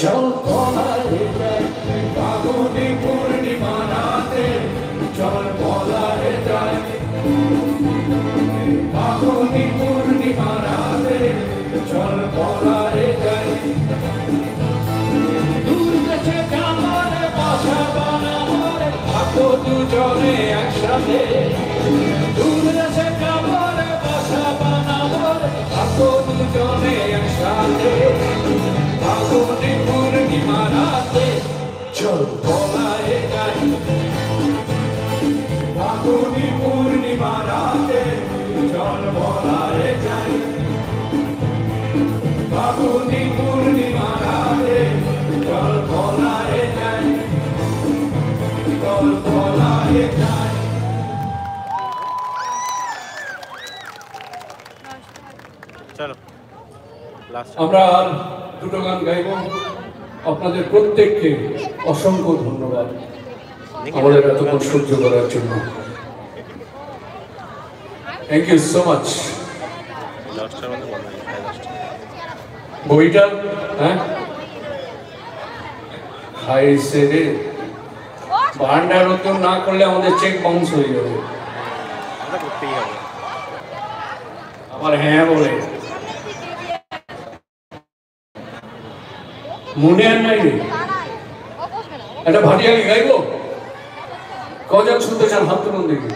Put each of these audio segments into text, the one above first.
চল বলারে যাই ফাগুনি পূর্ণিমা রাতে চল বলারে যাই ফাগুনি পূর্ণিমা রাতে চল বলারে যাই দূর দেশে কামারে বাসা বানাবো রে থাকো দুজনে একসাথে দূর দেশে কামারে বাসা বানাবো রে থাকো দুজনে একসাথে ফাগুনি পূর্ণিমা রাতে চল বলারে যাই ফাগুনি পূর্ণিমা রাতে চল বলারে যাই ফাগুনি পূর্ণিমা রাতে চল বলারে যাই চল বলারে যাই। চলো আমরা দুটো গান গাইব। আপনাদের প্রত্যেককে অসংখ্য ধন্যবাদ আমাদের এতক্ষণ সহ্য করার জন্য। Thank you so much. বইটা হ্যাঁ খাইছে রে ভান্ডার উদ্যোগ না করলে আমাদের চেক বাউন্স হয়ে যাবে। আবার হ্যাঁ বলে মনে আর নাই রে একটা ভাটিয়ালি গাইব। কজন শুনতে চান হাত তুলুন দেখি।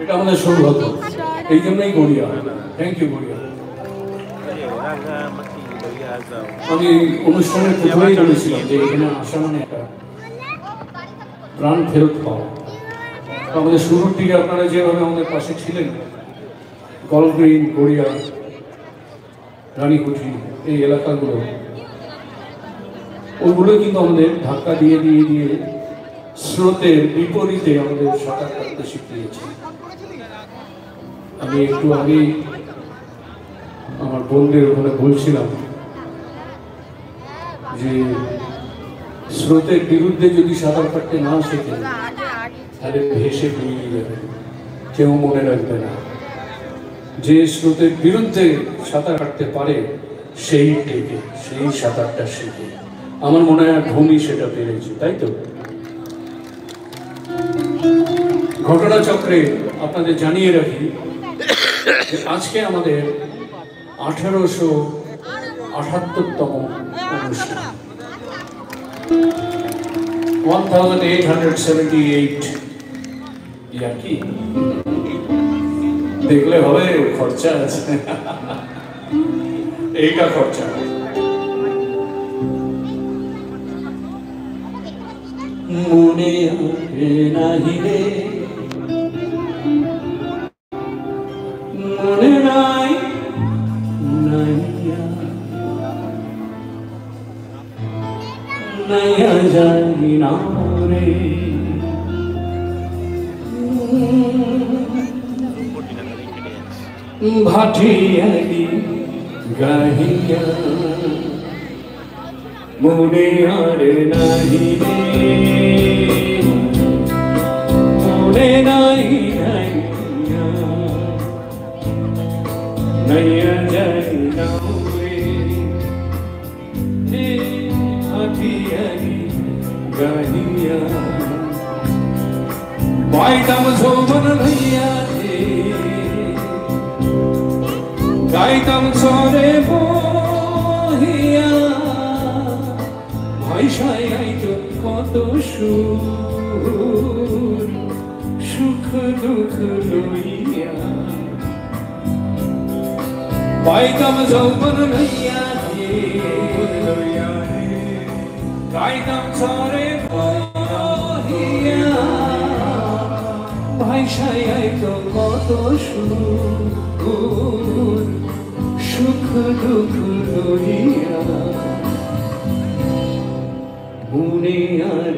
এটা আমাদের সৌভাগ্য, এই জন্যই গড়িয়া। Thank you Garia. আমি অনুষ্ঠানের প্রথমেই বলেছিলাম যে এখানে আসা মানে একটা প্রাণ ফেরত পাওয়া। আমাদের শুরুর দিকে আপনারা যেভাবে আমাদের পাশে ছিলেন, গলগ্রিন, গড়িয়া, রানীকুঠি, এই এলাকাগুলো, ওইগুলো কিন্তু আমাদের ধাক্কা দিয়ে দিয়ে দিয়ে স্রোতের বিপরীতে আমাদের সাঁতার কাটতে শিখিয়েছে। আমি একটু আগে আমার বোনদের ওখানে বলছিলাম যে স্রোতের বিরুদ্ধে যদি সাঁতার কাটতে না শেখে তাহলে ভেসে বেরিয়ে যাবে, কেউ মনে রাখবে না। যে স্রোতের বিরুদ্ধে সাঁতার কাটতে পারে সেই টেকে, সেই সাঁতারটা শেখে। আমার মনে হয় ভূমি সেটা পেরেছে, তাই তো? ঘটনাচক্রে আপনাদের জানিয়ে রাখি আজকে আমাদের 1878তম অনুষ্ঠান, 1878 ইয়া কি দেখলে হবে, খরচা আছে, এইটা খরচা। মনে নাহি রে মনে নাই নাইয়া নাইয়া জানি না রে ভাটিয়ালি গাহিয়া মনে আর নাহি রে মনে নাই নাইয়া নাইয়া জানি না রে ভাটিয়ালি গাহিয়া পাইতাম যৌবন ভাইয়া গাইতাম সরে বহিয়া ভাইসাই আইতো কত সুর সুখ দুঃখ লইয়া পাইতাম যৌবন ভাইয়া গাইতাম সরে বহিয়া ভাইসাই আইতো কত সুর সুখ দুঃখ লইয়া মনে আর